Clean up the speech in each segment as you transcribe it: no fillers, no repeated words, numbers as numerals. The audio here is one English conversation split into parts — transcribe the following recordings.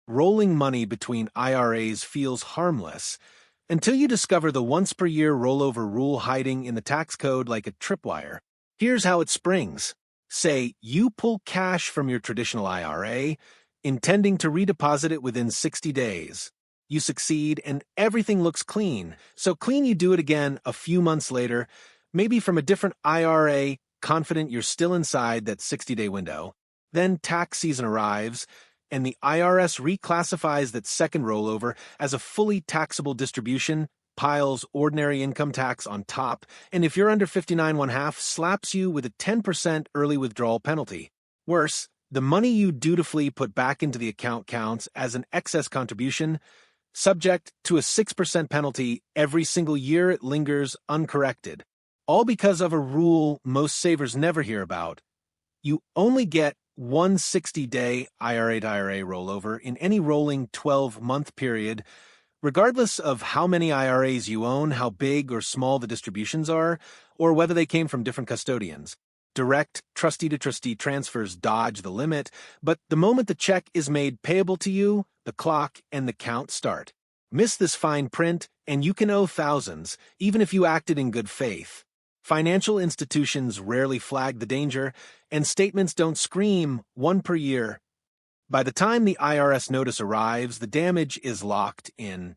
rolling money between IRAs feels harmless until you discover the once-per-year rollover rule hiding in the tax code like a tripwire. Here's how it springs. Say you pull cash from your traditional IRA, intending to redeposit it within 60 days. You succeed and everything looks clean. So clean you do it again a few months later, maybe from a different IRA, confident you're still inside that 60-day window. Then tax season arrives, and the IRS reclassifies that second rollover as a fully taxable distribution, piles ordinary income tax on top, and if you're under 59.5, slaps you with a 10% early withdrawal penalty. Worse, the money you dutifully put back into the account counts as an excess contribution, subject to a 6% penalty every single year it lingers uncorrected. All because of a rule most savers never hear about. You only get one 60-day IRA-to-IRA rollover in any rolling 12-month period, regardless of how many IRAs you own, how big or small the distributions are, or whether they came from different custodians. Direct trustee-to-trustee transfers dodge the limit, but the moment the check is made payable to you, the clock and the count start. Miss this fine print, and you can owe thousands, even if you acted in good faith. Financial institutions rarely flag the danger, and statements don't scream one per year. By the time the IRS notice arrives, the damage is locked in.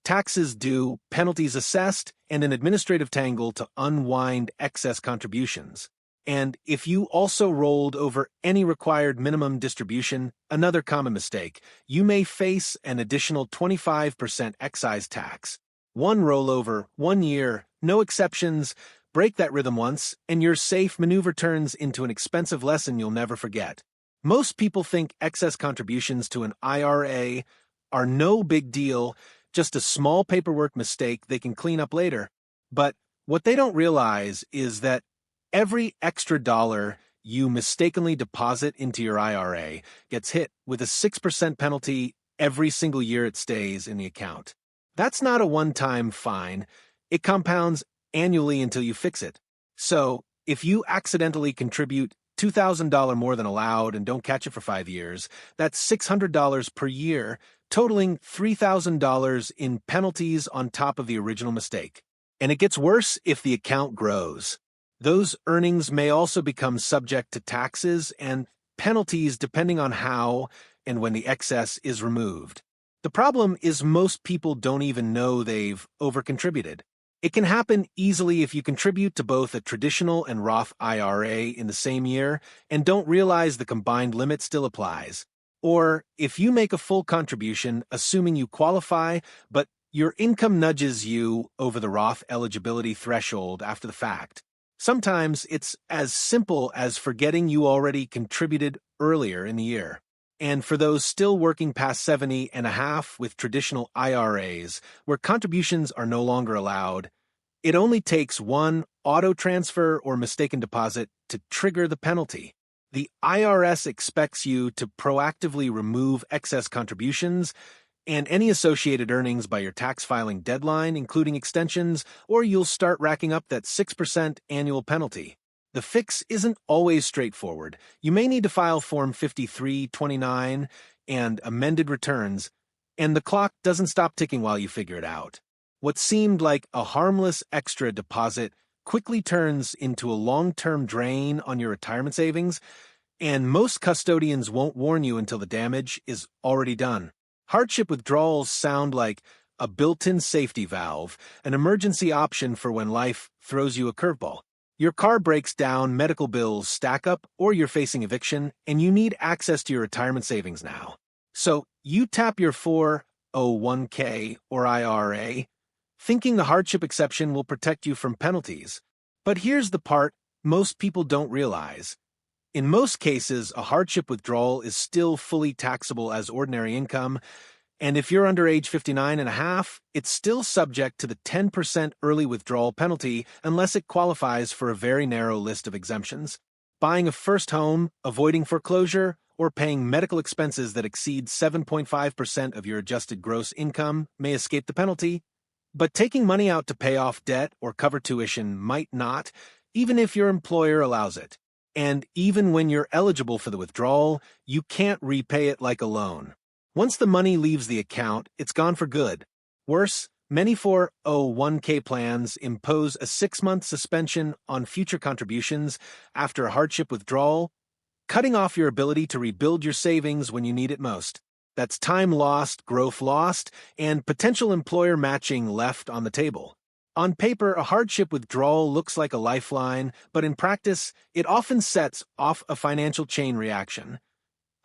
Taxes due, penalties assessed, and an administrative tangle to unwind excess contributions. And if you also rolled over any required minimum distribution, another common mistake, you may face an additional 25% excise tax. One rollover, 1 year, no exceptions. Break that rhythm once, and your safe maneuver turns into an expensive lesson you'll never forget. Most people think excess contributions to an IRA are no big deal, just a small paperwork mistake they can clean up later. But what they don't realize is that every extra dollar you mistakenly deposit into your IRA gets hit with a 6% penalty every single year it stays in the account. That's not a one-time fine. It compounds annually until you fix it. So, if you accidentally contribute $2,000 more than allowed and don't catch it for 5 years, that's $600 per year, totaling $3,000 in penalties on top of the original mistake. And it gets worse if the account grows. Those earnings may also become subject to taxes and penalties depending on how and when the excess is removed. The problem is most people don't even know they've overcontributed. It can happen easily if you contribute to both a traditional and Roth IRA in the same year and don't realize the combined limit still applies. Or if you make a full contribution, assuming you qualify, but your income nudges you over the Roth eligibility threshold after the fact. Sometimes it's as simple as forgetting you already contributed earlier in the year. And for those still working past 70.5 with traditional IRAs, where contributions are no longer allowed, it only takes one auto transfer or mistaken deposit to trigger the penalty. The IRS expects you to proactively remove excess contributions and any associated earnings by your tax filing deadline, including extensions, or you'll start racking up that 6% annual penalty. The fix isn't always straightforward. You may need to file Form 5329 and amended returns, and the clock doesn't stop ticking while you figure it out. What seemed like a harmless extra deposit quickly turns into a long-term drain on your retirement savings, and most custodians won't warn you until the damage is already done. Hardship withdrawals sound like a built-in safety valve, an emergency option for when life throws you a curveball. Your car breaks down, medical bills stack up, or you're facing eviction, and you need access to your retirement savings now. So you tap your 401k or IRA, thinking the hardship exception will protect you from penalties. But here's the part most people don't realize. In most cases, a hardship withdrawal is still fully taxable as ordinary income, and if you're under age 59.5, it's still subject to the 10% early withdrawal penalty unless it qualifies for a very narrow list of exemptions. Buying a first home, avoiding foreclosure, or paying medical expenses that exceed 7.5% of your adjusted gross income may escape the penalty, but taking money out to pay off debt or cover tuition might not, even if your employer allows it. And even when you're eligible for the withdrawal, you can't repay it like a loan. Once the money leaves the account, it's gone for good. Worse, many 401k plans impose a 6-month suspension on future contributions after a hardship withdrawal, cutting off your ability to rebuild your savings when you need it most. That's time lost, growth lost, and potential employer matching left on the table. On paper, a hardship withdrawal looks like a lifeline, but in practice, it often sets off a financial chain reaction.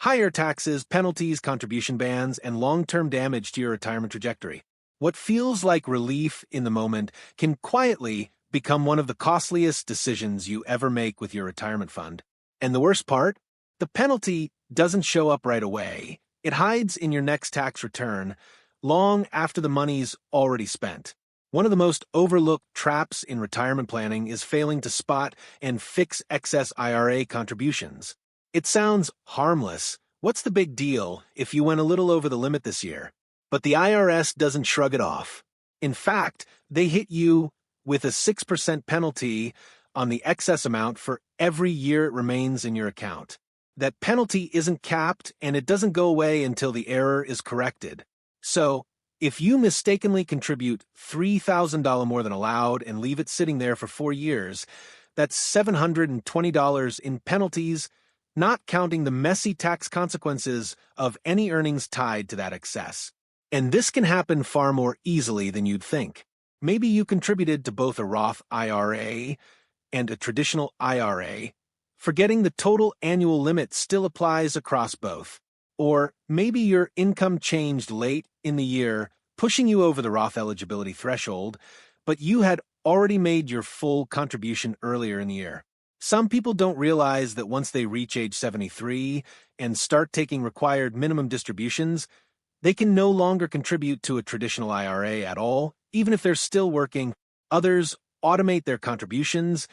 Higher taxes, penalties, contribution bans, and long-term damage to your retirement trajectory. What feels like relief in the moment can quietly become one of the costliest decisions you ever make with your retirement fund. And the worst part? The penalty doesn't show up right away. It hides in your next tax return, long after the money's already spent. One of the most overlooked traps in retirement planning is failing to spot and fix excess IRA contributions. It sounds harmless. What's the big deal if you went a little over the limit this year? But the IRS doesn't shrug it off. In fact, they hit you with a 6% penalty on the excess amount for every year it remains in your account. That penalty isn't capped, and it doesn't go away until the error is corrected. So, if you mistakenly contribute $3,000 more than allowed and leave it sitting there for 4 years, that's $720 in penalties, not counting the messy tax consequences of any earnings tied to that excess. And this can happen far more easily than you'd think. Maybe you contributed to both a Roth IRA and a traditional IRA, forgetting the total annual limit still applies across both. Or maybe your income changed late in the year, pushing you over the Roth eligibility threshold, but you had already made your full contribution earlier in the year. Some people don't realize that once they reach age 73 and start taking required minimum distributions, they can no longer contribute to a traditional IRA at all, even if they're still working. Others automate their contributions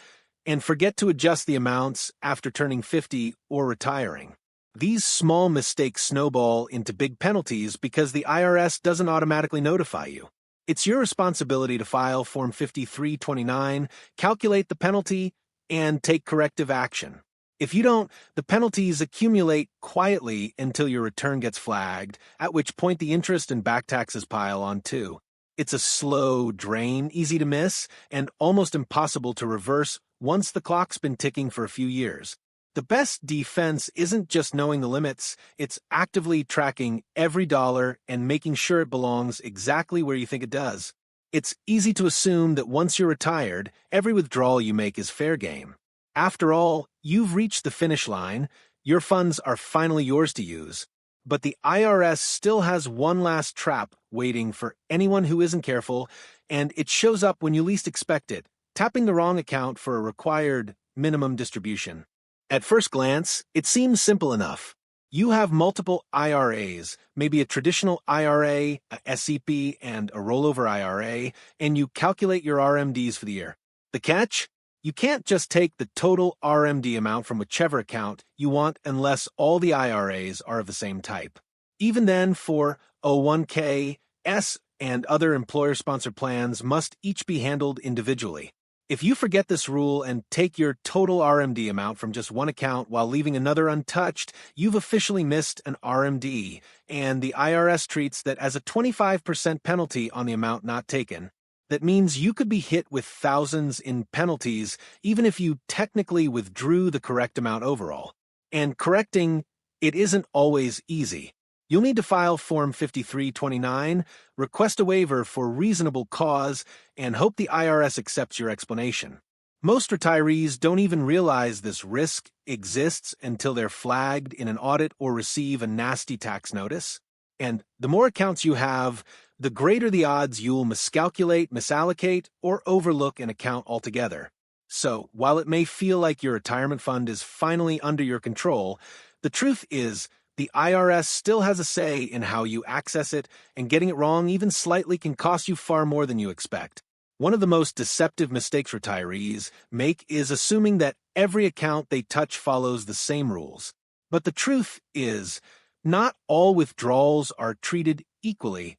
and forget to adjust the amounts after turning 50 or retiring. These small mistakes snowball into big penalties because the IRS doesn't automatically notify you. It's your responsibility to file Form 5329, calculate the penalty, and take corrective action. If you don't, the penalties accumulate quietly until your return gets flagged, at which point the interest and back taxes pile on too. It's a slow drain, easy to miss, and almost impossible to reverse once the clock's been ticking for a few years. The best defense isn't just knowing the limits, it's actively tracking every dollar and making sure it belongs exactly where you think it does. It's easy to assume that once you're retired, every withdrawal you make is fair game. After all, you've reached the finish line, your funds are finally yours to use. But the IRS still has one last trap waiting for anyone who isn't careful, and it shows up when you least expect it, tapping the wrong account for a required minimum distribution. At first glance, it seems simple enough. You have multiple IRAs, maybe a traditional IRA, a SEP, and a rollover IRA, and you calculate your RMDs for the year. The catch? You can't just take the total RMD amount from whichever account you want unless all the IRAs are of the same type. Even then, 401k, S, and other employer-sponsored plans must each be handled individually. If you forget this rule and take your total RMD amount from just one account while leaving another untouched, you've officially missed an RMD, and the IRS treats that as a 25% penalty on the amount not taken. That means you could be hit with thousands in penalties even if you technically withdrew the correct amount overall. And correcting it isn't always easy. You'll need to file Form 5329, request a waiver for reasonable cause, and hope the IRS accepts your explanation. Most retirees don't even realize this risk exists until they're flagged in an audit or receive a nasty tax notice. And the more accounts you have, the greater the odds you'll miscalculate, misallocate, or overlook an account altogether. So, while it may feel like your retirement fund is finally under your control, the truth is the IRS still has a say in how you access it, and getting it wrong even slightly can cost you far more than you expect. One of the most deceptive mistakes retirees make is assuming that every account they touch follows the same rules. But the truth is, not all withdrawals are treated equally,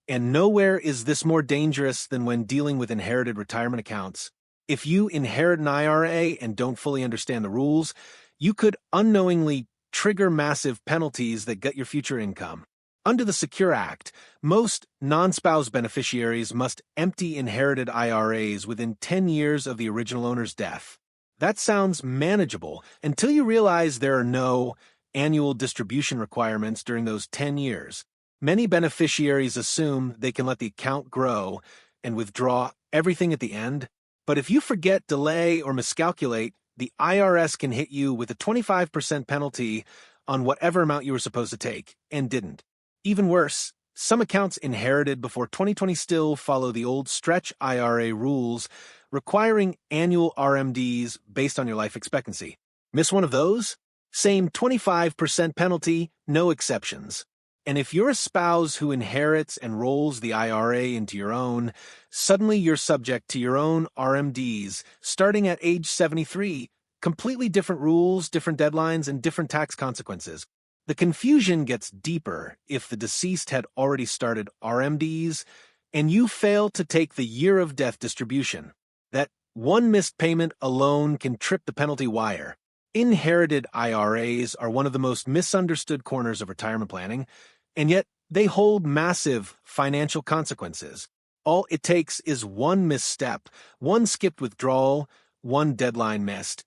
and nowhere is this more dangerous than when dealing with inherited retirement accounts. If you inherit an IRA and don't fully understand the rules, you could unknowingly trigger massive penalties that gut your future income. Under the Secure Act, most non-spouse beneficiaries must empty inherited IRAs within 10 years of the original owner's death. That sounds manageable until you realize there are no annual distribution requirements during those 10 years. Many beneficiaries assume they can let the account grow and withdraw everything at the end, but if you forget, delay, or miscalculate, the IRS can hit you with a 25% penalty on whatever amount you were supposed to take and didn't. Even worse, some accounts inherited before 2020 still follow the old stretch IRA rules, requiring annual RMDs based on your life expectancy. Miss one of those? Same 25% penalty, no exceptions. And if you're a spouse who inherits and rolls the IRA into your own, suddenly you're subject to your own RMDs starting at age 73. Completely different rules, different deadlines, and different tax consequences. The confusion gets deeper if the deceased had already started RMDs and you fail to take the year of death distribution. That one missed payment alone can trip the penalty wire. Inherited IRAs are one of the most misunderstood corners of retirement planning, and yet they hold massive financial consequences. All it takes is one misstep, one skipped withdrawal, one deadline missed,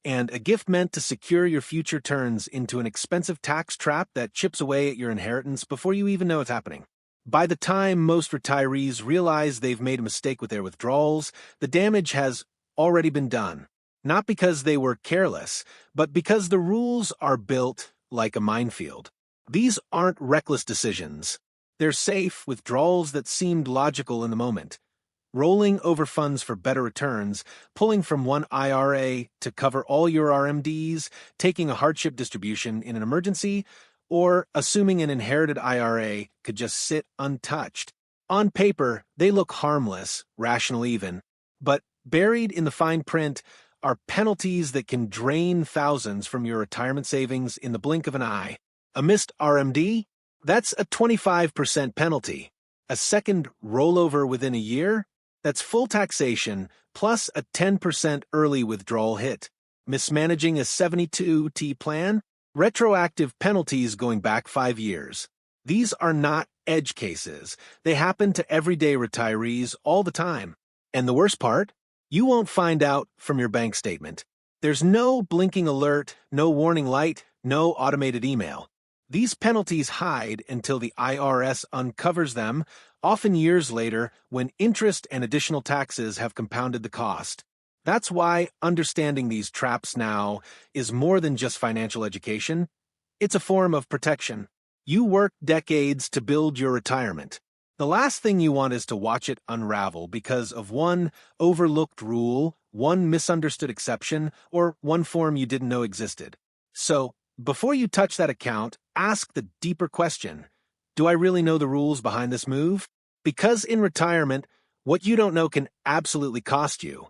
and a gift meant to secure your future turns into an expensive tax trap that chips away at your inheritance before you even know it's happening. By the time most retirees realize they've made a mistake with their withdrawals, the damage has already been done. Not because they were careless, but because the rules are built like a minefield. These aren't reckless decisions. They're safe withdrawals that seemed logical in the moment. Rolling over funds for better returns, pulling from one IRA to cover all your RMDs, taking a hardship distribution in an emergency, or assuming an inherited IRA could just sit untouched. On paper, they look harmless, rational even, but buried in the fine print are penalties that can drain thousands from your retirement savings in the blink of an eye. A missed RMD? That's a 25% penalty. A second rollover within a year? That's full taxation plus a 10% early withdrawal hit. Mismanaging a 72T plan? Retroactive penalties going back 5 years. These are not edge cases. They happen to everyday retirees all the time. And the worst part? You won't find out from your bank statement. There's no blinking alert, no warning light, no automated email. These penalties hide until the IRS uncovers them, often years later when interest and additional taxes have compounded the cost. That's why understanding these traps now is more than just financial education. It's a form of protection. You worked decades to build your retirement. The last thing you want is to watch it unravel because of one overlooked rule, one misunderstood exception, or one form you didn't know existed. So, before you touch that account, ask the deeper question. Do I really know the rules behind this move? Because in retirement, what you don't know can absolutely cost you.